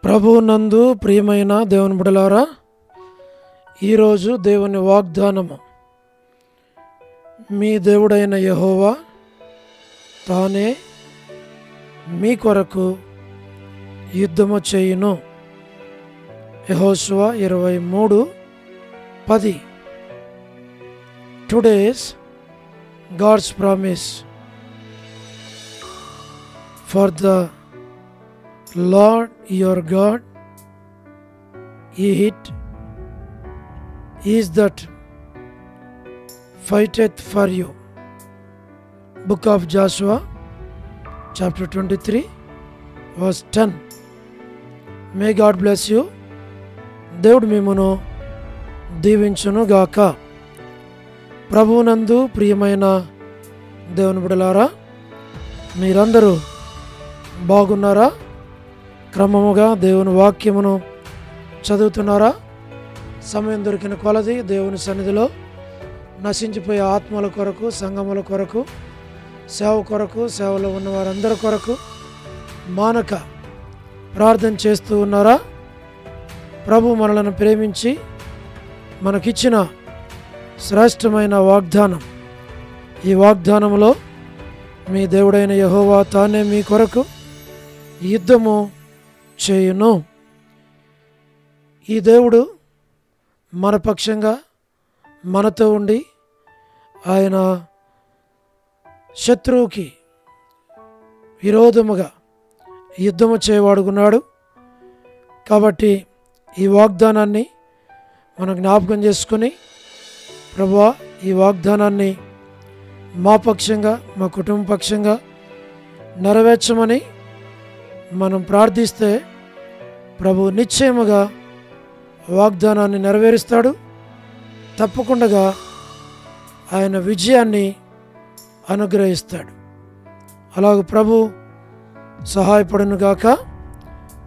ప్రభువునందు ప్రియమైన దేవుని బిడ్డలారా, ఈరోజు దేవుని వాగ్దానము, మీ దేవుడైన యెహోవా తానే మీ కొరకు యుద్ధము చేయును. యెహోషువ 23:10. Today's God's promise for the Lord your God, it is that fighteth for you. Book of Joshua, chapter 23, verse 10. May God bless you. దేవుడు మిమ్మును దీవించును గాక. ప్రభువునందు ప్రియమైన దేవుని బిడ్డలారా, మీరందరూ బాగున్నారా? క్రమముగా దేవుని వాక్యమును చదువుతున్నారా? సమయం దొరికిన కొలది దేవుని సన్నిధిలో నశించిపోయే ఆత్మల కొరకు, సంఘముల కొరకు, సేవ కొరకు, సేవలో ఉన్న వారందరి కొరకు మానక ప్రార్థన చేస్తూ ఉన్నారా? ప్రభు మనలను ప్రేమించి మనకిచ్చిన శ్రేష్టమైన వాగ్దానం, ఈ వాగ్దానంలో మీ దేవుడైన యెహోవా తానే మీ కొరకు యుద్ధము చేయును. ఈ దేవుడు మన పక్షంగా మనతో ఉండి ఆయన శత్రువుకి విరోధముగా యుద్ధము చేయవాడుకున్నాడు. కాబట్టి ఈ వాగ్దానాన్ని మనం జ్ఞాపకం చేసుకుని, ప్రభువా ఈ వాగ్దానాన్ని మా పక్షంగా, మా కుటుంబ పక్షంగా నెరవేర్చమని మనం ప్రార్థిస్తే ప్రభు నిశ్చయముగా వాగ్దానాన్ని నెరవేరుస్తాడు. తప్పకుండా ఆయన విజయాన్ని అనుగ్రహిస్తాడు. అలాగ ప్రభు సహాయపడును గాక.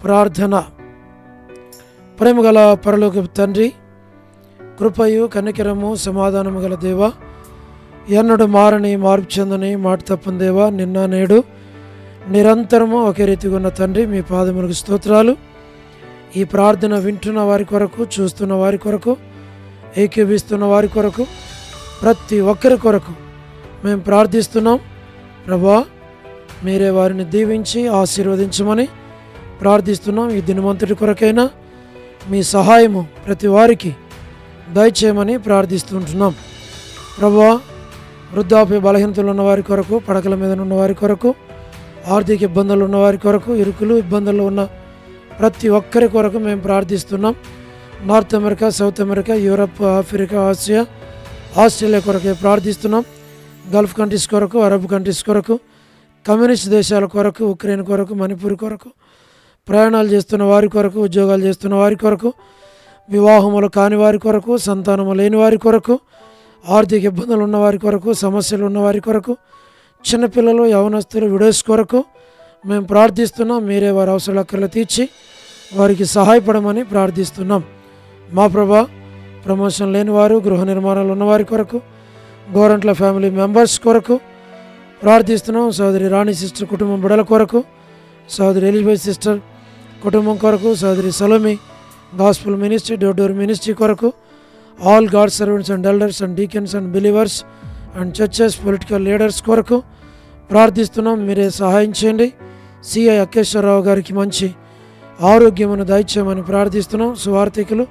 ప్రార్థన. ప్రేమగల పరలోకపు తండ్రి, కృపయు కనికరము సమాధానము గల దేవా, ఎన్నడు మారని మార్పు చెందని మాట తప్పని దేవా, నిన్న నేడు నిరంతరము ఒకే రీతిగా ఉన్న తండ్రి, మీ పాదములకు స్తోత్రాలు. ఈ ప్రార్థన వింటున్న వారి కొరకు, చూస్తున్న వారి కొరకు, ఏకీభిస్తున్న వారి కొరకు, ప్రతి ఒక్కరి కొరకు మేము ప్రార్థిస్తున్నాం. ప్రభువా మీరే వారిని దీవించి ఆశీర్వదించమని ప్రార్థిస్తున్నాం. ఈ దినమంతటి కొరకైనా మీ సహాయము ప్రతి వారికి దయచేయమని ప్రార్థిస్తుంటున్నాం. ప్రభువా వృద్ధాప్య బలహీనతలు ఉన్న వారి కొరకు, పడకల మీద ఉన్న వారి కొరకు, ఆర్థిక ఇబ్బందులు ఉన్న వారి కొరకు, ఇరుకులు ఇబ్బందులు ఉన్న ప్రతి ఒక్కరి కొరకు మేము ప్రార్థిస్తున్నాం. North America, south America, Europe, Africa, Asia, Australia కొరకే ప్రార్థిస్తున్నాం. గల్ఫ్ కంట్రీస్ కొరకు, అరబ్ కంట్రీస్ కొరకు, కమ్యూనిస్ట్ దేశాల కొరకు, ఉక్రెయిన్ కొరకు, మణిపూర్ కొరకు, ప్రయాణాలు చేస్తున్న వారి కొరకు, ఉద్యోగాలు చేస్తున్న వారి కొరకు, వివాహములు కాని వారి కొరకు, సంతానము లేని వారి కొరకు, ఆర్థిక ఇబ్బందులు ఉన్న వారి కొరకు, సమస్యలు ఉన్న వారి కొరకు, చిన్నపిల్లలు, యవనస్తులు, విడోస్ కొరకు మేము ప్రార్థిస్తున్నాం. మీరే వారి అవసరాలు తీర్చి వారికి సహాయపడమని ప్రార్థిస్తున్నాం. మా ప్రభా ప్రమోషన్ లేని వారు, గృహ నిర్మాణాలు ఉన్నవారి కొరకు, గోరంట్ల ఫ్యామిలీ మెంబర్స్ కొరకు ప్రార్థిస్తున్నాం. సోదరి రాణి సిస్టర్ కుటుంబం బిడల కొరకు, సోదరి ఎలిజబెత్ సిస్టర్ కుటుంబం కొరకు, సోదరి Salomi gospel ministry, door ministry కొరకు, all God servants and elders and deacons and believers and churches, political leaders కొరకు ప్రార్థిస్తున్నాం. మీరే సహాయం చేయండి. సిఐ అకేశ్వరరావు గారికి మంచి ఆరోగ్యమును దయచేయమని ప్రార్థిస్తున్నాం. సువార్థికులు,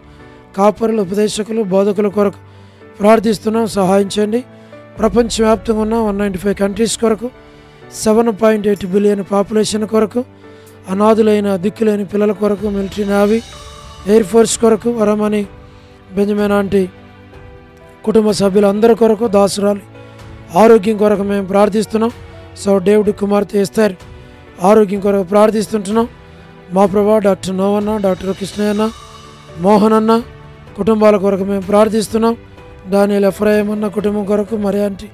కాపరులు, ఉపదేశకులు, బోధకుల కొరకు ప్రార్థిస్తున్నాం. సహాయం చేయండి. ప్రపంచవ్యాప్తంగా ఉన్న 195 కంట్రీస్ కొరకు, 7.8 బిలియన్ పాపులేషన్ కొరకు, అనాథులైన దిక్కులేని పిల్లల కొరకు, మిలిటరీ, నేవీ, ఎయిర్ ఫోర్స్ కొరకు, వరమణి బెంజమిన్ ఆంటీ కుటుంబ సభ్యులందరి కొరకు, దాసురాలి ఆరోగ్యం కొరకు మేము ప్రార్థిస్తున్నాం. సో డేవిడ్ కుమార్తె ఎస్తర్ ఆరోగ్యం కొరకు ప్రార్థిస్తుంటున్నాం. మా ప్రభా డాక్టర్ నోవన్న, డాక్టర్ కృష్ణయ్యన్న, మోహన్ అన్న కుటుంబాల కొరకు మేము ప్రార్థిస్తున్నాం. డానియల్ ఎఫ్రాయిం అన్న కుటుంబం కొరకు, మరి ఆంటీ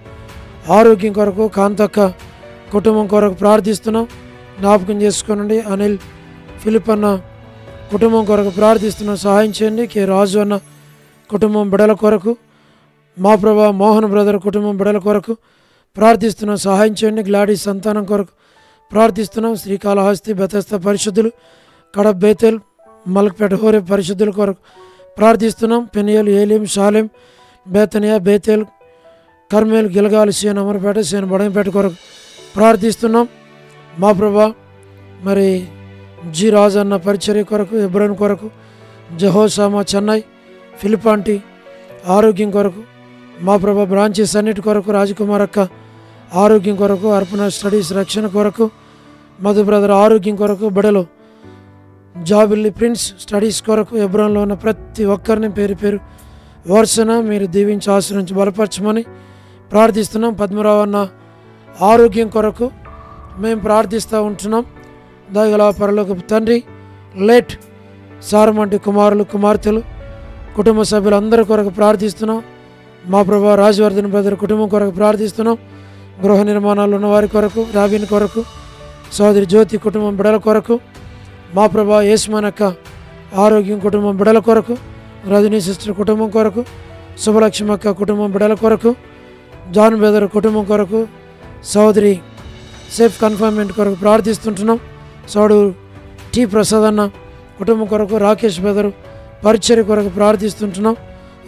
ఆరోగ్యం కొరకు, కాంతక్క కుటుంబం కొరకు ప్రార్థిస్తున్నాం. జ్ఞాపకం చేసుకోనండి. అనిల్ ఫిలిప్ అన్న కుటుంబం కొరకు ప్రార్థిస్తున్నాం. సహాయం చేయండి. కె రాజు అన్న కుటుంబం బిడల కొరకు, మా ప్రభా మోహన్ బ్రదర్ కుటుంబం బిడల కొరకు ప్రార్థిస్తున్నాం. సహాయం చేయండి. గ్లాడీ సంతానం కొరకు ప్రార్థిస్తున్నాం. శ్రీకాళహస్తి, బెతస్త పరిశుద్ధులు, కడప, బేతేల్, మలక్పేట, హోరే పరిశుద్ధుల కొరకు ప్రార్థిస్తున్నాం. పెనియల్, ఏలిం, షాలెం, బేతనియా, బేతేల్, కర్మేల్, గిలగాలి, సీఎన్ అమరపేట, సీఎన్ బడంపేట కొరకు ప్రార్థిస్తున్నాం. మా ప్రభా మరి జి రాజన్న పరిచర్య కొరకు, ఎబ్రోన్ కొరకు, జహోషామా, చెన్నై, ఫిలిపాంటి ఆరోగ్యం కొరకు, మా ప్రభా బ్రాంచెస్ అన్నిటి కొరకు, రాజకుమార్ అక్క ఆరోగ్యం కొరకు, అర్పణ స్టడీస్ రక్షణ కొరకు, మధు బ్రదర్ ఆరోగ్యం కొరకు, బడలో జాబిల్లి ప్రిన్స్ స్టడీస్ కొరకు, ఎబ్రోన్లో ఉన్న ప్రతి ఒక్కరిని పేరు పేరు వర్షన మీరు దీవించి ఆశ్రయించి బలపరచమని ప్రార్థిస్తున్నాం. పద్మరావు అన్న ఆరోగ్యం కొరకు మేము ప్రార్థిస్తూ ఉంటున్నాం. దయగల పరలోకపు తండ్రి, లేట్ సారమంటి కుమారులు, కుమార్తెలు, కుటుంబ సభ్యులందరి కొరకు ప్రార్థిస్తున్నాం. మా ప్రభా రాజవర్ధన్ బ్రదర్ కుటుంబం కొరకు ప్రార్థిస్తున్నాం. గృహ నిర్మాణాలు ఉన్నవారి కొరకు, రాబిన్ కొరకు, సోదరి జ్యోతి కుటుంబం బిడల కొరకు, మా ప్రభా యేసుమనక్క ఆరోగ్యం కుటుంబం బిడల కొరకు, రజనీ సిస్టర్ కుటుంబం కొరకు, శుభలక్ష్మి అక్క కుటుంబం బిడల కొరకు, జాన్ బెదర్ కుటుంబం కొరకు, సోదరి సేఫ్ కన్ఫైన్మెంట్ కొరకు ప్రార్థిస్తుంటున్నాం. సోడు టి ప్రసాద్ అన్న కుటుంబం కొరకు, రాకేష్ బెదరు పరిచర్య కొరకు ప్రార్థిస్తుంటున్నాం.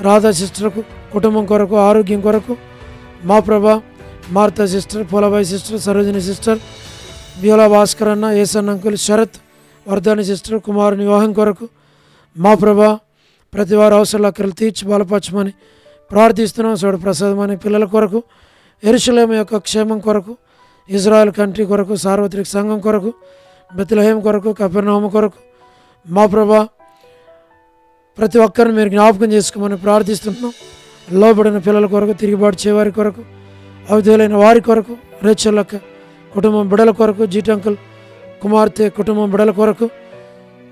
రాధా సిస్టర్ కుటుంబం కొరకు, ఆరోగ్యం కొరకు, మా Prabha Martha sister, Poolabai sister, Sarojini sister, Beulah Bhaskar అన్న, ఏసన్ అంకుల్, శరత్, వర్ధని సిస్టర్ కుమారుని వివాహం కొరకు, మా ప్రభా ప్రతి వారి అవసరాలు అక్కలు తీర్చి బలపరచమని ప్రార్థిస్తున్నాం. సోడు ప్రసాదం అనే పిల్లల కొరకు, యెరూషలేము యొక్క క్షేమం కొరకు, ఇజ్రాయెల్ కంట్రీ కొరకు, సార్వత్రిక సంఘం కొరకు, బెత్లెహేం కొరకు, కపెర్నహూము కొరకు, మా ప్రభా ప్రతి ఒక్కరిని మీరు జ్ఞాపకం చేసుకోమని ప్రార్థిస్తున్నాం. లోబడిన పిల్లల కొరకు, తిరుగుబాటు చేయవారి కొరకు, అవిధులైన వారి కొరకు, రేచల్లక్క కుటుంబం బిడల కొరకు, జీటంకుల్ కుమార్తె కుటుంబం బిడల కొరకు,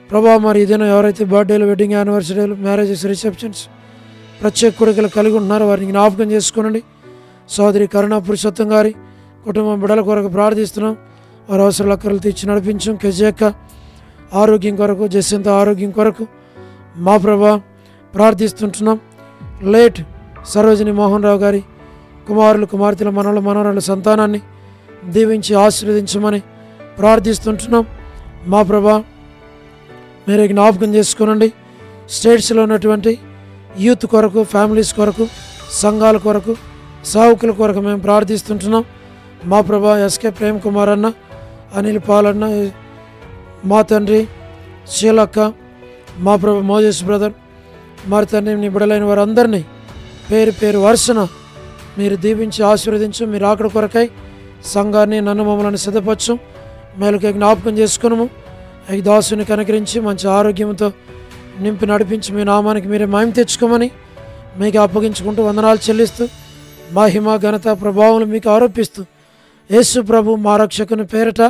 ప్రభా మరి ఇదేనా ఎవరైతే బర్త్డేలు, వెడ్డింగ్ యానివర్సరీలు, మ్యారేజెస్, రిసెప్షన్స్ ప్రత్యేక కొడుకులు కలిగి ఉంటున్నారో వారిని జ్ఞాపకం చేసుకోనండి. సోదరి కరుణా పురుషోత్తం గారి కుటుంబం బిడల కొరకు ప్రార్థిస్తున్నాం. వారి అవసరాలు అక్కర్లు తీర్చి నడిపించాం. కెజేక్క ఆరోగ్యం కొరకు, జసింత ఆరోగ్యం కొరకు, మా ప్రభా ప్రార్థిస్తుంటున్నాం. లేట్ సరోజిని మోహన్ రావు గారి కుమారులు, కుమార్తెల, మనవరాళ్ళ సంతానాన్ని దీవించి ఆశీర్వదించమని ప్రార్థిస్తుంటున్నాం. మా ప్రభా మీరే జ్ఞాపకం చేసుకోనండి. స్టేట్స్లో ఉన్నటువంటి యూత్ కొరకు, ఫ్యామిలీస్ కొరకు, సంఘాల కొరకు, సేవకుల కొరకు మేము ప్రార్థిస్తుంటున్నాం. మా ప్రభా ఎస్కే ప్రేమ్ కుమార్ అన్న, అనిల్ పాలన్న, మా తండ్రి శీలక్క, మా ప్రభా మోజెస్ బ్రదర్, మరి తండ్రి నీ బిడలైన వారందరినీ పేరు పేరు వరుసన మీరు దీవించి ఆశీర్వదించు. మీరు ఆకడ కొరకై సంఘాన్ని, నన్ను మమ్మల్ని సిద్ధపరచు. మేలుకై జ్ఞాపకం చేసుకున్నాము. ఈ దాసుని కనుకరించి మంచి ఆరోగ్యంతో నింపి నడిపించి మీ నామానికి మీరే మహిమ తెచ్చుకోమని మీకు అప్పగించుకుంటూ వందనాలు చెల్లిస్తూ మహిమ, ఘనత, ప్రభావం మీకు ఆరోపిస్తూ యేసు ప్రభు మా రక్షకుని పేరిట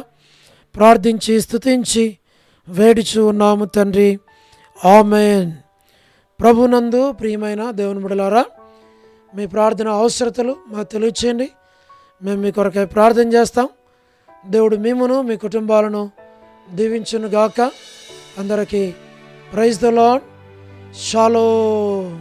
ప్రార్థించి స్తుతించి వేడుచు ఉన్నాము తండ్రి. ఆమేన్. ప్రభునందు ప్రియమైన దేవుని బిడ్డలారా, మీ ప్రార్థన అవసరతలు మాకు తెలియచేయండి. మేము మీ కొరకై ప్రార్థన చేస్తాం. దేవుడు మిమ్మును, మీ కుటుంబాలను దీవించును గాక. అందరికీ ప్రైజ్ ద లార్డ్. షాలోమ్.